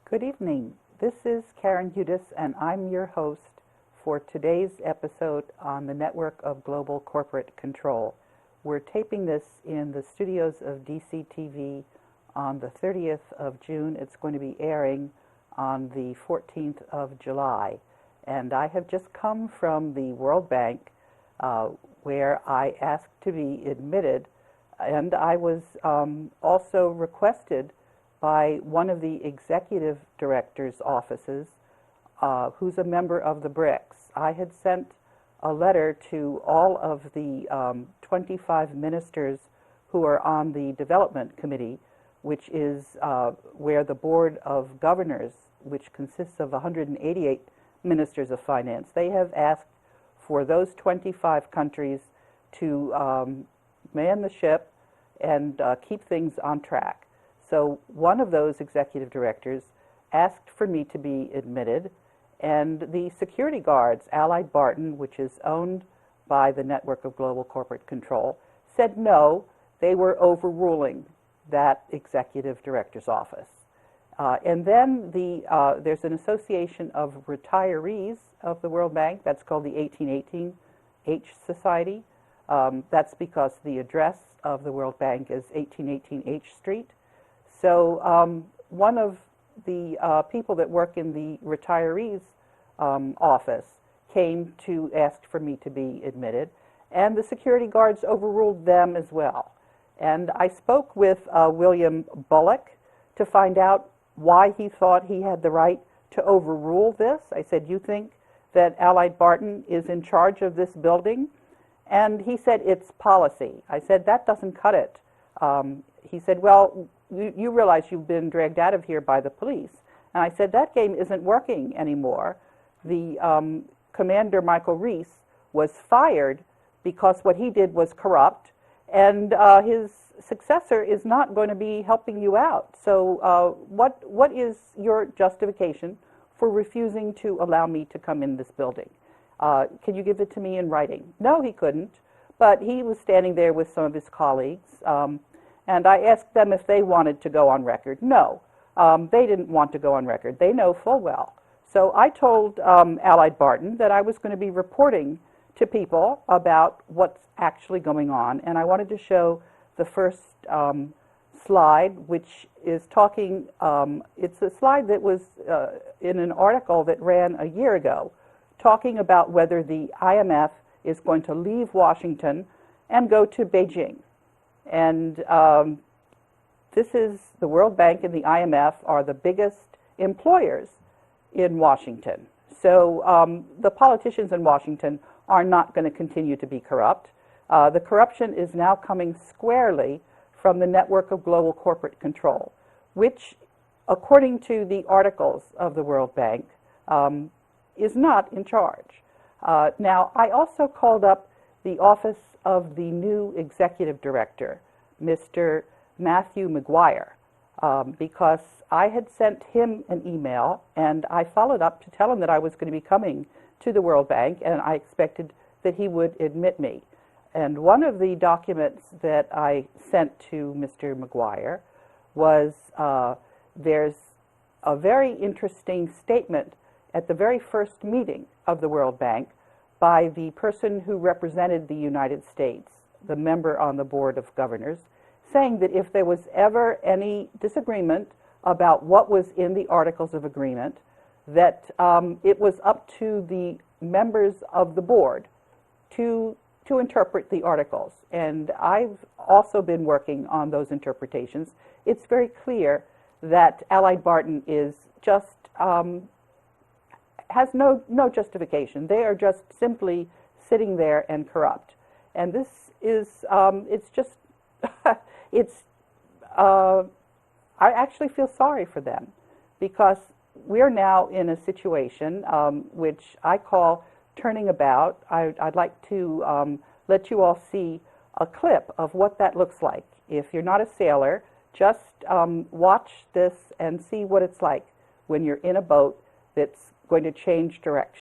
Good evening. This is Karen Hudis, and I'm your host for today's episode on the network of global corporate control. We're taping this in the studios of DCTV on the 30th of June. It's going to be airing on the 14th of July. And I have just come from the World Bank, where I asked to be admitted, and I was also requested by one of the executive director's offices, who's a member of the BRICS. I had sent a letter to all of the 25 ministers who are on the Development Committee, which is where the Board of Governors, which consists of 188 ministers of finance, they have asked for those 25 countries to man the ship and keep things on track. So one of those executive directors asked for me to be admitted, and the security guards, Allied Barton, which is owned by the Network of Global Corporate Control, said no, they were overruling that executive director's office. And then there's an association of retirees of the World Bank, that's called the 1818H Society. That's because the address of the World Bank is 1818H Street. So one of the people that work in the retirees office came to ask for me to be admitted, and the security guards overruled them as well. And I spoke with William Bullock to find out why he thought he had the right to overrule this. I said, "You think that Allied Barton is in charge of this building?" And he said, "It's policy." I said, "That doesn't cut it." He said, "Well, you realize you've been dragged out of here by the police." And I said, "That game isn't working anymore." The Commander Michael Reese was fired because what he did was corrupt, and his successor is not going to be helping you out. So what is your justification for refusing to allow me to come in this building? Can you give it to me in writing? No, he couldn't, but he was standing there with some of his colleagues. And I asked them if they wanted to go on record. No, they didn't want to go on record. They know full well. So I told Allied Barton that I was going to be reporting to people about what's actually going on. And I wanted to show the first slide, which is talking, it's a slide that was in an article that ran a year ago, talking about whether the IMF is going to leave Washington and go to Beijing. And this is the World Bank and the IMF are the biggest employers in Washington. So the politicians in Washington are not going to continue to be corrupt. The corruption is now coming squarely from the Network of Global Corporate Control, which, according to the articles of the World Bank, is not in charge. Now, I also called up the office of the new executive director, Mr. Matthew McGuire, because I had sent him an email, and I followed up to tell him that I was going to be coming to the World Bank, and I expected that he would admit me. And one of the documents that I sent to Mr. McGuire was there's a very interesting statement at the very first meeting of the World Bank by the person who represented the United States, the member on the Board of Governors, saying that if there was ever any disagreement about what was in the Articles of Agreement, that it was up to the members of the board to interpret the articles. And I've also been working on those interpretations. It's very clear that Allied Barton is just has no justification. They are just simply sitting there and corrupt. And this is, it's just, I actually feel sorry for them, because we're now in a situation which I call turning about. I'd like to let you all see a clip of what that looks like. If you're not a sailor, just watch this and see what it's like when you're in a boat that's going to change direction.